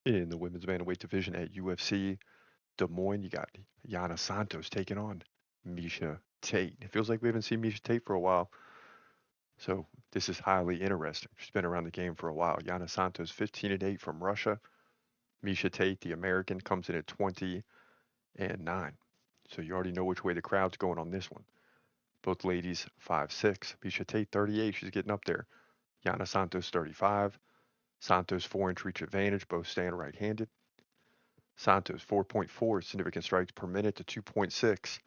In the women's bantamweight division at UFC Des Moines, you got Yana Santos taking on Miesha Tate. It feels like we haven't seen Miesha Tate for a while, so this is highly interesting. She's been around the game for a while. Yana Santos, 15-8 from Russia. Miesha Tate, the American, comes in at 20-9. So you already know which way the crowd's going on this one. Both ladies 5'6". Miesha Tate 38. She's getting up there. Yana Santos 35. Santos 4-inch reach advantage, both stand right-handed. Santos 4.4 significant strikes per minute to 2.6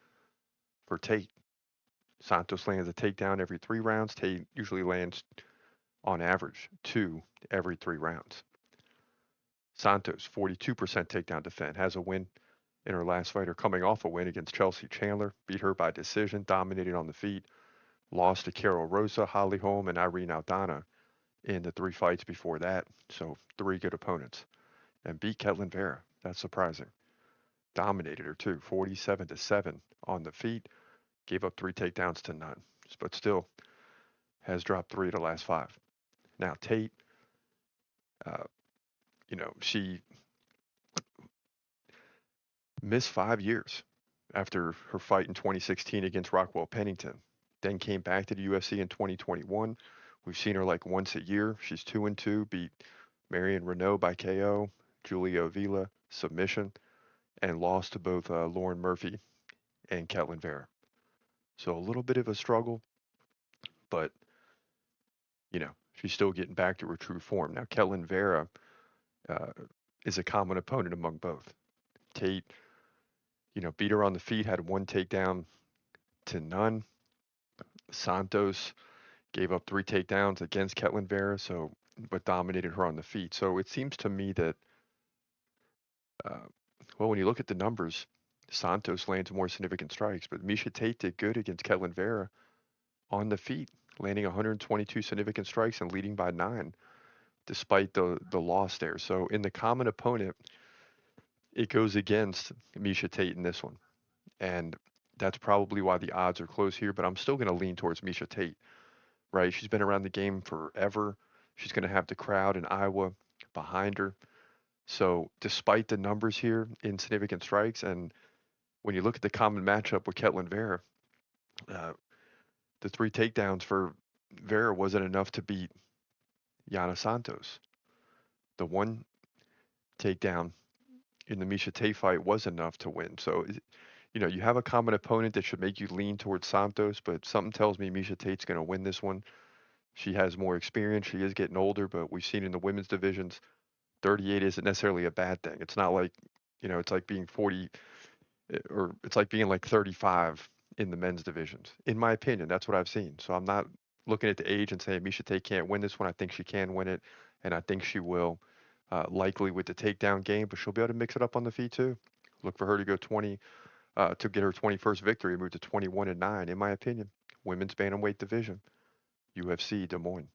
for Tate. Santos lands a takedown every 3 rounds. Tate usually lands on average 2 every 3 rounds. Santos 42% takedown defense, has a win in her last fight, or coming off a win against Chelsea Chandler, beat her by decision, dominated on the feet, lost to Carol Rosa, Holly Holm, and Irene Aldana in the 3 fights before that. So 3 good opponents. And beat Ketlin Vera. That's surprising. Dominated her too, 47-7 on the feet. Gave up 3 takedowns to none, but still has dropped 3 of the last 5. Now Tate, uh, she missed 5 years after her fight in 2016 against Rockwell Pennington. Then came back to the UFC in 2021. We've seen her like once a year. She's 2-2, beat Marion Renault by KO, Julia Avila submission, and lost to both Lauren Murphy and Ketlin Vera. So a little bit of a struggle, but she's still getting back to her true form. Now Ketlin Vera uh, is a common opponent among both. Tate, beat her on the feet, had 1 takedown to none. Santos gave up 3 takedowns against Ketlin Vera, but dominated her on the feet. So it seems to me that, uh, when you look at the numbers, Santos lands more significant strikes, but Miesha Tate did good against Ketlin Vera on the feet, landing 122 significant strikes and leading by 9, despite the loss there. So in the common opponent, it goes against Miesha Tate in this one, and that's probably why the odds are close here. But I'm still going to lean towards Miesha Tate. Right? She's been around the game forever. She's going to have the crowd in Iowa behind her. So despite the numbers here in significant strikes, and when you look at the common matchup with Ketlin Vera, uh, the 3 takedowns for Vera wasn't enough to beat Yana Santos. The 1 takedown in the Miesha Tate fight was enough to win. So, you have a common opponent that should make you lean towards Santos, but something tells me Miesha Tate's going to win this one. She has more experience. She is getting older, but we've seen in the women's divisions, 38 isn't necessarily a bad thing. It's not like, it's like being 40, or it's like being like 35 in the men's divisions. In my opinion, that's what I've seen. So I'm not looking at the age and saying Miesha Tate can't win this one. I think she can win it, and I think she will, likely with the takedown game, but she'll be able to mix it up on the feet too. Look for her to go 20, to get her 21st victory, move to 21-9, in my opinion. Women's bantamweight division, UFC Des Moines.